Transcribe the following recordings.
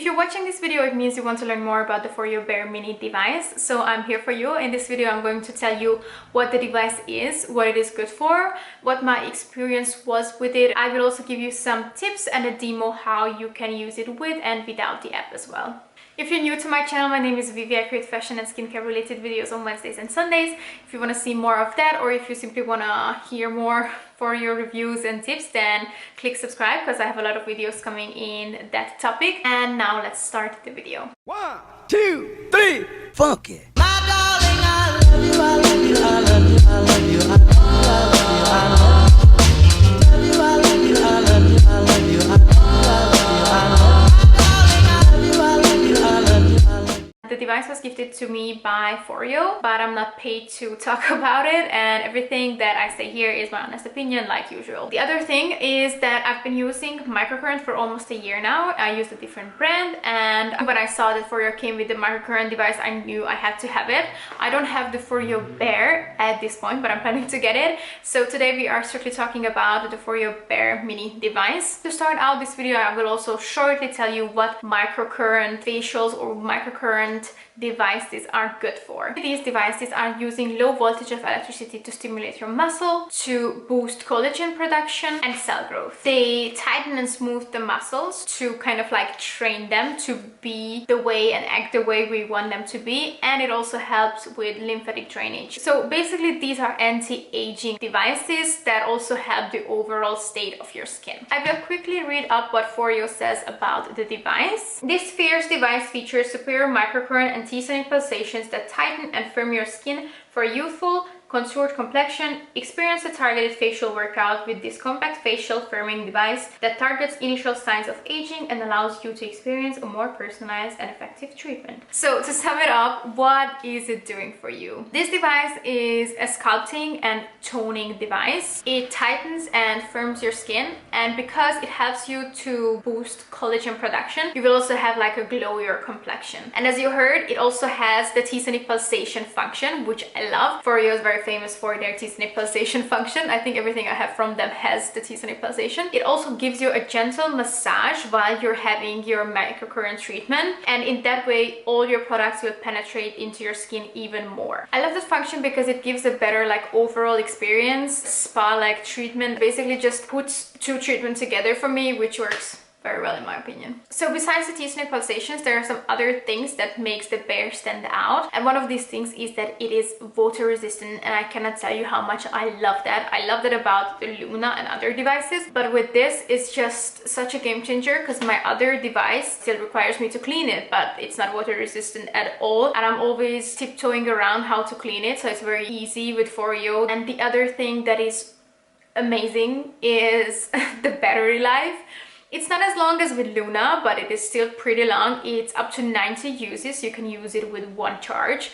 you're watching this video, it means you want to learn more about the FOREO BEAR MINI device. So I'm here for you. In this video, I'm going to tell you what the device is, what it is good for, what my experience was with it. I will also give you some tips and a demo how you can use it with and without the app as well. If you're new to my channel, my name is Vivi. I create fashion and skincare related videos on Wednesdays and Sundays. If you want to see more of that, or if you simply want to hear more FOREO reviews and tips, then click subscribe because I have a lot of videos coming in that topic. And now let's start the video. 1, 2, 3, funk it. My darling, I love you, I love you, I love you, I love you, I love you, I love you, I love you, I love you, I love you, I love you, I love you. The device was gifted to me by FOREO, but I'm not paid to talk about it, and everything that I say here is my honest opinion like usual. The other thing is that I've been using microcurrent for almost a year now. I used a different brand, and when I saw that FOREO came with the microcurrent device, I knew I had to have it. I don't have the FOREO BEAR at this point, but I'm planning to get it. So today we are strictly talking about the FOREO BEAR Mini device. To start out this video, I will also shortly tell you what microcurrent facials or microcurrent devices are good for. These devices are using low voltage of electricity to stimulate your muscle, to boost collagen production and cell growth. They tighten and smooth the muscles to kind of like train them to be the way and act the way we want them to be, and it also helps with lymphatic drainage. So basically these are anti-aging devices that also help the overall state of your skin. I will quickly read up what FOREO says about the device. This Fierce device features superior microcurrent and T-sonic pulsations that tighten and firm your skin for a youthful, contoured complexion. Experience a targeted facial workout with this compact facial firming device that targets initial signs of aging and allows you to experience a more personalized and effective treatment. So to sum it up, what is it doing for you? This device is a sculpting and toning device. It tightens and firms your skin, and because it helps you to boost collagen production, you will also have like a glowier complexion. And as you heard, it also has the T-sonic pulsation function, which I love. FOREO is very famous for their T-sonic pulsation function. I think everything I have from them has the T-sonic pulsation. It also gives you a gentle massage while you're having your microcurrent treatment, and in that way all your products will penetrate into your skin even more. I love this function because it gives a better like overall experience. Spa-like treatment basically just puts two treatments together for me, which works very well in my opinion. So besides the T-sonic pulsations, there are some other things that makes the BEAR stand out, and one of these things is that it is water resistant, and I cannot tell you how much I love that. I love that about the Luna and other devices, but with this it's just such a game changer because my other device still requires me to clean it, but it's not water resistant at all, and I'm always tiptoeing around how to clean it, so it's very easy with FOREO. And the other thing that is amazing is the battery life. It's not as long as with Luna, but it is still pretty long. It's up to 90 uses. You can use it with one charge.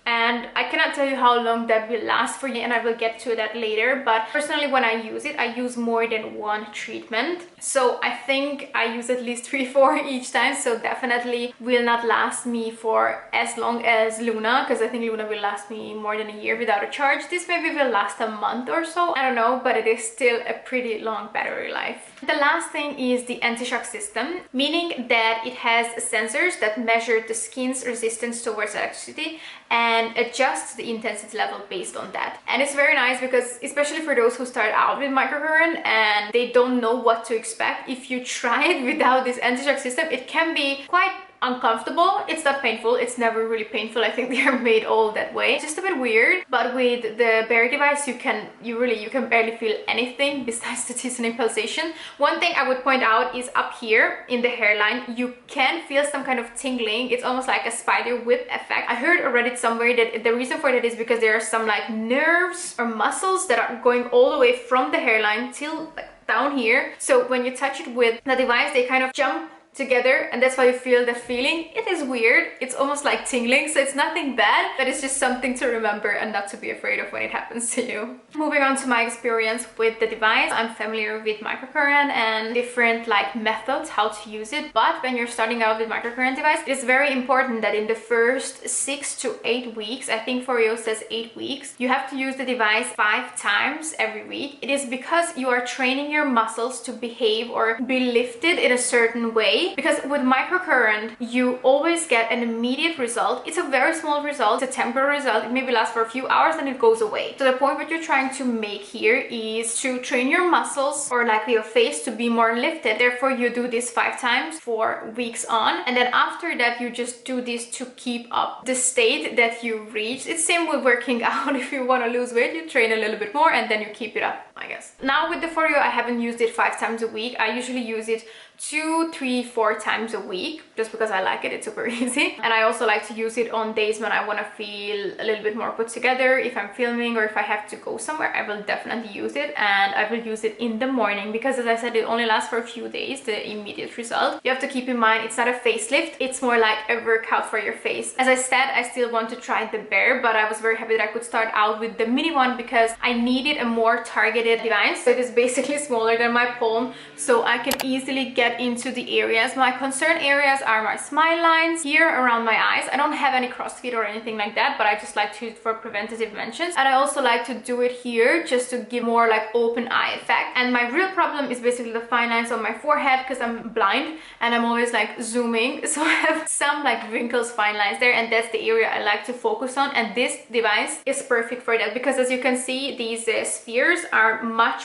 And I cannot tell you how long that will last for you, and I will get to that later. But personally, when I use it, I use more than one treatment. So I think I use at least 3-4 each time. So definitely will not last me for as long as Luna, because I think Luna will last me more than a year without a charge. This maybe will last a month or so. I don't know, but it is still a pretty long battery life. The last thing is the anti-shock system, meaning that it has sensors that measure the skin's resistance towards electricity and adjust the intensity level based on that. And it's very nice because especially for those who start out with microcurrent and they don't know what to expect, if you try it without this anti-shock system, it can be quite uncomfortable. It's not painful. It's never really painful. I think they are made all that way. It's just a bit weird, but with the BEAR device you can barely feel anything besides the T-sonic pulsation. One thing I would point out is up here in the hairline you can feel some kind of tingling. It's almost like a spider whip effect. I heard or read it somewhere that the reason for that is because there are some like nerves or muscles that are going all the way from the hairline till like down here. So when you touch it with the device, they kind of jump together, and that's why you feel that feeling. It is weird. It's almost like tingling, so it's nothing bad, but it's just something to remember and not to be afraid of when it happens to you. Moving on to my experience with the device, I'm familiar with microcurrent and different like methods how to use it, but when you're starting out with microcurrent device, it is very important that in the first 6 to 8 weeks, I think FOREO says 8 weeks, you have to use the device 5 times every week. It is because you are training your muscles to behave or be lifted in a certain way day, because with microcurrent you always get an immediate result. It's a very small result, it's a temporary result. It maybe lasts for a few hours and it goes away. So the point what you're trying to make here is to train your muscles or likely your face to be more lifted. Therefore you do this 5 times for weeks on, and then after that you just do this to keep up the state that you reach. It's same with working out. If you want to lose weight, you train a little bit more and then you keep it up, I guess. Now with the FOREO, I haven't used it 5 times a week. I usually use it 2, 3, 4 times a week, just because I like it. It's super easy. And I also like to use it on days when I want to feel a little bit more put together. If I'm filming or if I have to go somewhere, I will definitely use it, and I will use it in the morning because, as I said, it only lasts for a few days, the immediate result. You have to keep in mind it's not a facelift, it's more like a workout for your face. As I said, I still want to try the Bear, but I was very happy that I could start out with the mini one because I needed a more targeted device. So it is basically smaller than my palm, so I can easily get into the areas. My concern areas are my smile lines here around my eyes. I don't have any crossfit or anything like that, but I just like to use it for preventative mentions. And I also like to do it here just to give more like open eye effect. And my real problem is basically the fine lines on my forehead because I'm blind and I'm always like zooming, so I have some like wrinkles, fine lines there, and that's the area I like to focus on. And this device is perfect for that because, as you can see, these spheres are much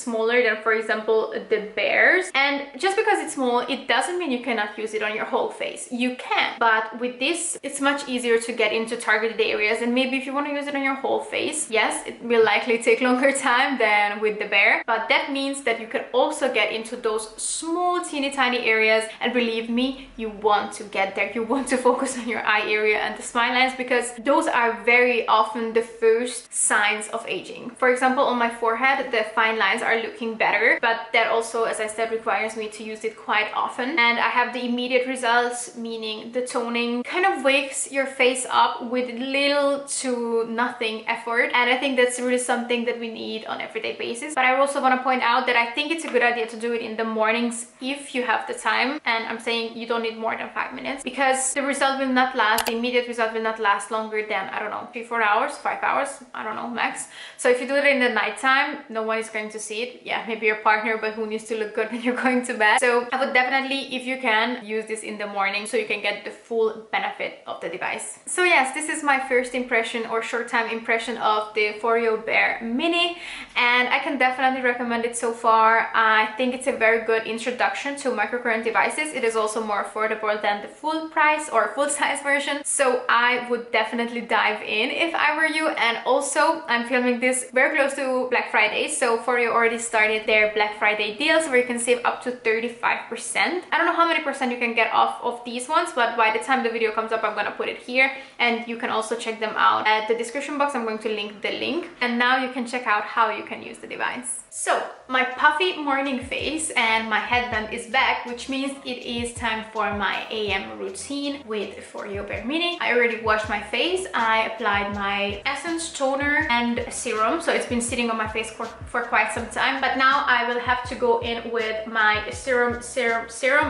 smaller than, for example, the Bears. And just because it's small, it doesn't mean you cannot use it on your whole face. You can, but with this it's much easier to get into targeted areas. And maybe if you want to use it on your whole face, yes, it will likely take longer time than with the Bear, but that means that you can also get into those small teeny tiny areas. And believe me, you want to get there. You want to focus on your eye area and the smile lines because those are very often the first signs of aging. For example, on my forehead the fine lines are looking better, but that also, as I said, requires me to use it quite often. And I have the immediate results, meaning the toning kind of wakes your face up with little to nothing effort. And I think that's really something that we need on everyday basis. But I also want to point out that I think it's a good idea to do it in the mornings if you have the time. And I'm saying you don't need more than 5 minutes because the result will not last, the immediate result will not last longer than, I don't know, 3-4 hours, 5 hours, I don't know, max. So if you do it in the nighttime, no one is going to see it. Yeah, maybe your partner, but who needs to look good when you're going to bed? So I would definitely, if you can, use this in the morning so you can get the full benefit of the device. So yes, this is my first impression or short time impression of the FOREO Bear Mini, and I can definitely recommend it so far. I think it's a very good introduction to microcurrent devices. It is also more affordable than the full price or full size version, so I would definitely dive in if I were you. And also, I'm filming this very close to Black Friday, so FOREO already started their Black Friday deals where you can save up to 35%. I don't know how many percent you can get off of these ones, but by the time the video comes up, I'm gonna put it here, and you can also check them out at the description box. I'm going to link the link, and now you can check out how you can use the device. So my puffy morning face and my headband is back, which means it is time for my AM routine with FOREO Bear Mini. I already washed my face. I applied my essence, toner and serum, so it's been sitting on my face for quite some time, but now I will have to go in with my serum,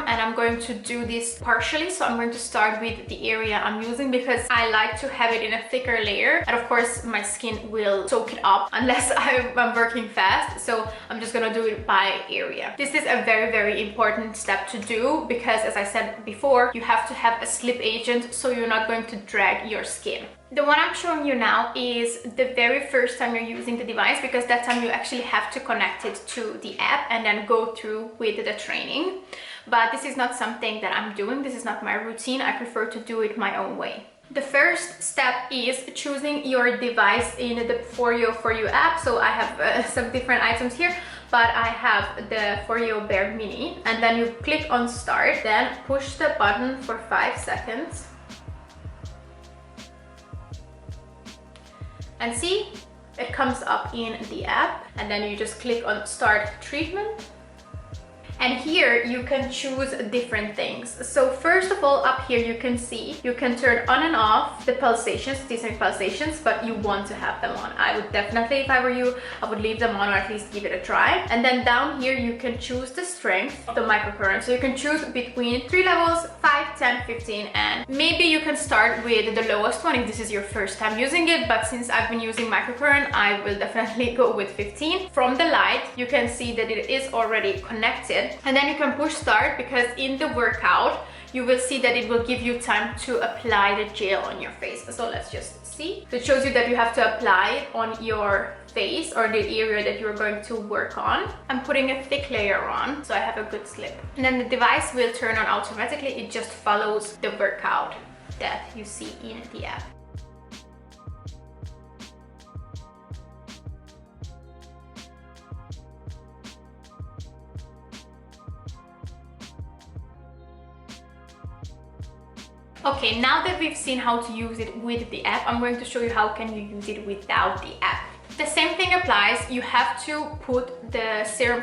and I'm going to do this partially. So I'm going to start with the area I'm using because I like to have it in a thicker layer, and of course my skin will soak it up unless I'm working fast. So I'm just gonna do it by area. This is a very important step to do because, as I said before, you have to have a slip agent so you're not going to drag your skin. The one I'm showing you now is the very first time you're using the device, because that time you actually have to connect it to the app and then go through with the training. But this is not something that I'm doing. This is not my routine. I prefer to do it my own way. The first step is choosing your device in the FOREO For You app. So I have some different items here, but I have the FOREO Bear Mini, and then you click on start, then push the button for 5 seconds. And see, it comes up in the app, and then you just click on start treatment. And here you can choose different things. So first of all, up here you can see you can turn on and off the pulsations. These are pulsations, but you want to have them on. I would definitely, if I were you, I would leave them on or at least give it a try. And then down here you can choose the strength of the microcurrent. So you can choose between 3 levels, 5, 10, 15, and maybe you can start with the lowest one if this is your first time using it, but since I've been using microcurrent, I will definitely go with 15. From the light, you can see that it is already connected, and then you can push start, because in the workout, you will see that it will give you time to apply the gel on your face. So let's just see. So it shows you that you have to apply it on your face or the area that you're going to work on. I'm putting a thick layer on so I have a good slip. And then the device will turn on automatically. It just follows the workout that you see in the app. Okay, now that we've seen how to use it with the app, I'm going to show you how can you use it without the app. The same thing applies. You have to put the serum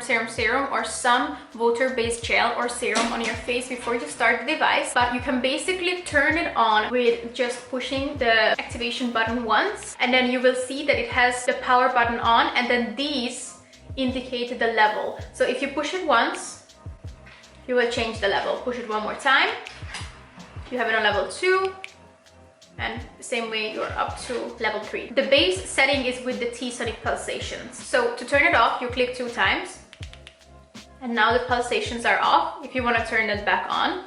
or some water-based gel or serum on your face before you start the device, but you can basically turn it on with just pushing the activation button once, and then you will see that it has the power button on, and then these indicate the level. So if you push it once, you will change the level. Push it one more time, you have it on level 2, and the same way you're up to level 3. The base setting is with the T-sonic pulsations. So to turn it off, you click 2 times, and now the pulsations are off. If you want to turn it back on,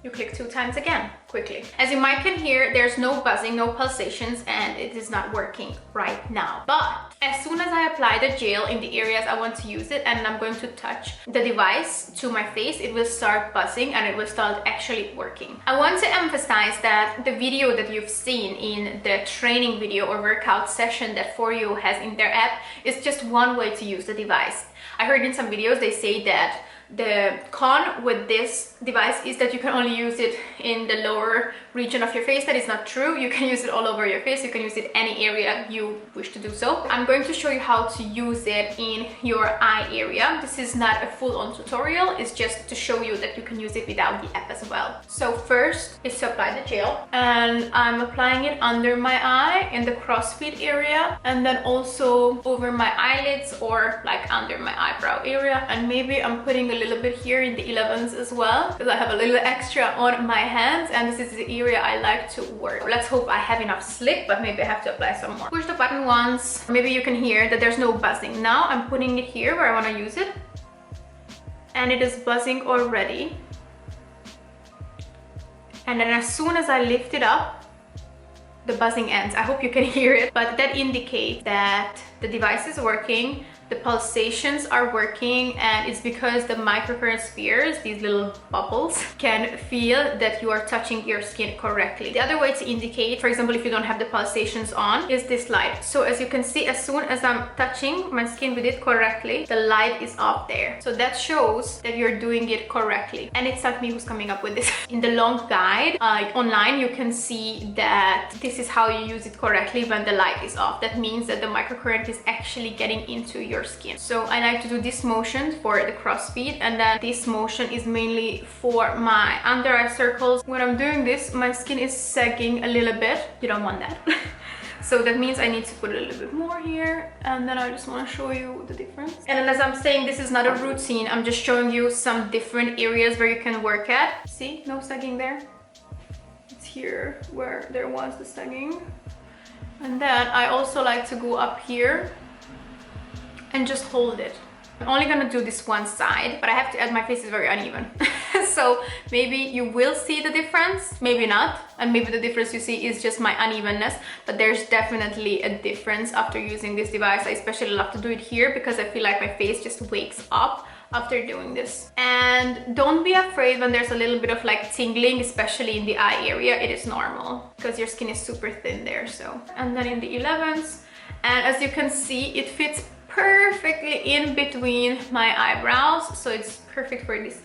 you click 2 times again, quickly. As you might can hear, there's no buzzing, no pulsations, and it is not working right now. But as soon as I apply the gel in the areas I want to use it, and I'm going to touch the device to my face, it will start buzzing and it will start actually working. I want to emphasize that the video that you've seen in the training video or workout session that FOREO has in their app is just one way to use the device. I heard in some videos they say that the con with this device is that you can only use it in the lower region of your face. That is not true. You can use it all over your face. You can use it any area you wish to do so. I'm going to show you how to use it in your eye area. This is not a full-on tutorial. It's just to show you that you can use it without the app as well. So first is to apply the gel, and I'm applying it under my eye in the crossfeed area, and then also over my eyelids or like under my eyebrow area, and maybe I'm putting a little bit here in the 11s as well, because I have a little extra on my hands, and this is the area I like to work. Let's hope I have enough slip, but maybe I have to apply some more. Push the button once. Maybe you can hear that there's no buzzing. Now I'm putting it here where I want to use it, and it is buzzing already. And then as soon as I lift it up, the buzzing ends. I hope you can hear it, but that indicates that the device is working, the pulsations are working, and it's because the microcurrent spheres, these little bubbles, can feel that you are touching your skin correctly. The other way to indicate, for example, if you don't have the pulsations on, is this light. So as you can see, as soon as I'm touching my skin with it correctly, the light is off there. So that shows that you're doing it correctly. And it's not me who's coming up with this. In the long guide online, you can see that this is how you use it correctly when the light is off. That means that the microcurrent is actually getting into your skin. So I like to do this motion for the crossfeed, and then this motion is mainly for my under eye circles. When I'm doing this, my skin is sagging a little bit. You don't want that. So that means I need to put a little bit more here, and then I just want to show you the difference. And then as I'm saying, this is not a routine. I'm just showing you some different areas where you can work at. See, no sagging there. It's here where there was the sagging. And then I also like to go up here and just hold it. I'm only gonna do this one side, but I have to add my face is very uneven. So maybe you will see the difference, maybe not. And maybe the difference you see is just my unevenness, but there's definitely a difference after using this device. I especially love to do it here because I feel like my face just wakes up after doing this. And don't be afraid when there's a little bit of like tingling, especially in the eye area. It is normal because your skin is super thin there. So, and then in the 11s, and as you can see, it fits perfectly in between my eyebrows, so it's perfect for this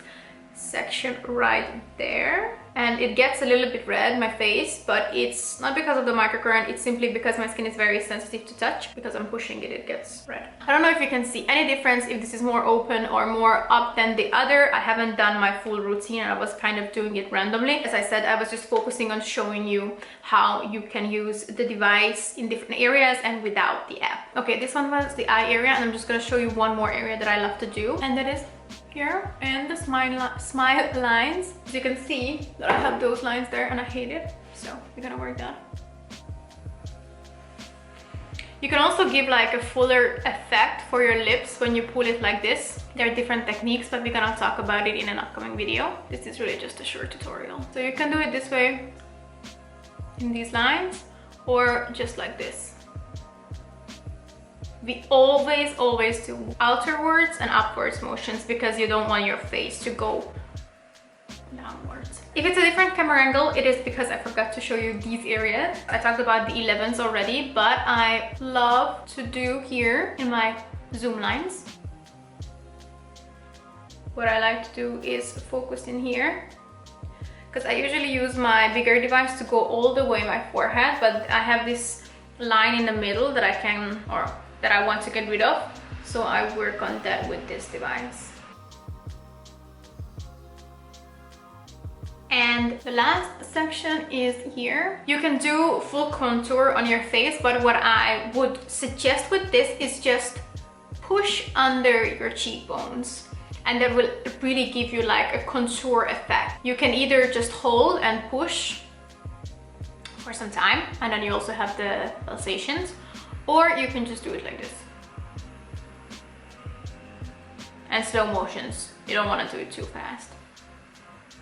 section right there. And it gets a little bit red, my face, but it's not because of the microcurrent. It's simply because my skin is very sensitive to touch. Because I'm pushing it, it gets red. I don't know if you can see any difference, if this is more open or more up than the other. I haven't done my full routine. I was kind of doing it randomly. As I said, I was just focusing on showing you how you can use the device in different areas and without the app. Okay, this one was the eye area, and I'm just gonna show you one more area that I love to do, and that is here and the smile lines. As you can see that I have those lines there and I hate it, so we're gonna work that. You can also give like a fuller effect for your lips when you pull it like this. There are different techniques, but we're gonna talk about it in an upcoming video. This is really just a short tutorial. So you can do it this way in these lines, or just like this. We always do outwards and upwards motions because you don't want your face to go downwards. If it's a different camera angle, it is because I forgot to show you these areas. I talked about the 11s already, but I love to do here in my zoom lines. What I like to do is focus in here, because I usually use my bigger device to go all the way my forehead, but I have this line in the middle that I can, or that I want to get rid of, so I work on that with this device. And the last section is here. You can do full contour on your face, but what I would suggest with this is just push under your cheekbones, and that will really give you like a contour effect. You can either just hold and push for some time, and then you also have the pulsations, or you can just do it like this. And slow motions. You don't want to do it too fast.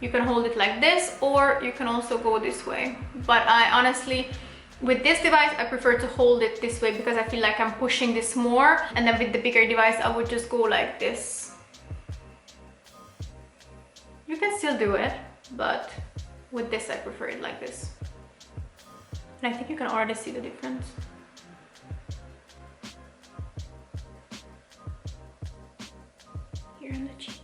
You can hold it like this, or you can also go this way. But I honestly, with this device, I prefer to hold it this way because I feel like I'm pushing this more. And then with the bigger device, I would just go like this. You can still do it, but with this, I prefer it like this. And I think you can already see the difference. Here in the cheek.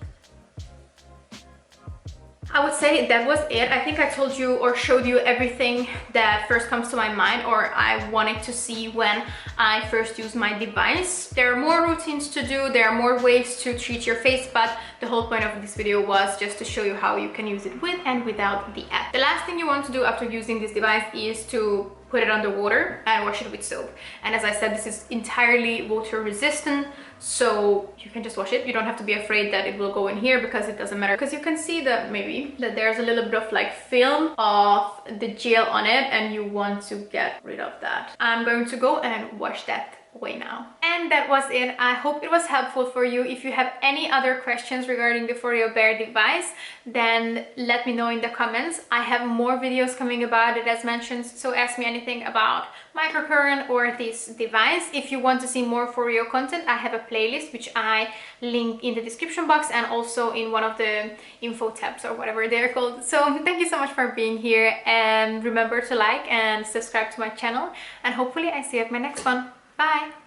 I would say that was it. I think I told you or showed you everything that first comes to my mind or I wanted to see when I first used my device. There are more routines to do, there are more ways to treat your face, but the whole point of this video was just to show you how you can use it with and without the app. The last thing you want to do after using this device is to put it under water and wash it with soap. And as I said, this is entirely water resistant, so you can just wash it. You don't have to be afraid that it will go in here because it doesn't matter. Because you can see that maybe that there's a little bit of like film of the gel on it, and you want to get rid of that. I'm going to go and wash that away now. And that was it. I hope it was helpful for you. If you have any other questions regarding the FOREO Bear device, then let me know in the comments. I have more videos coming about it as mentioned, so ask me anything about microcurrent or this device. If you want to see more FOREO content, I have a playlist which I link in the description box and also in one of the info tabs or whatever they're called. So thank you so much for being here, and remember to like and subscribe to my channel, and hopefully I see you at my next one. Bye!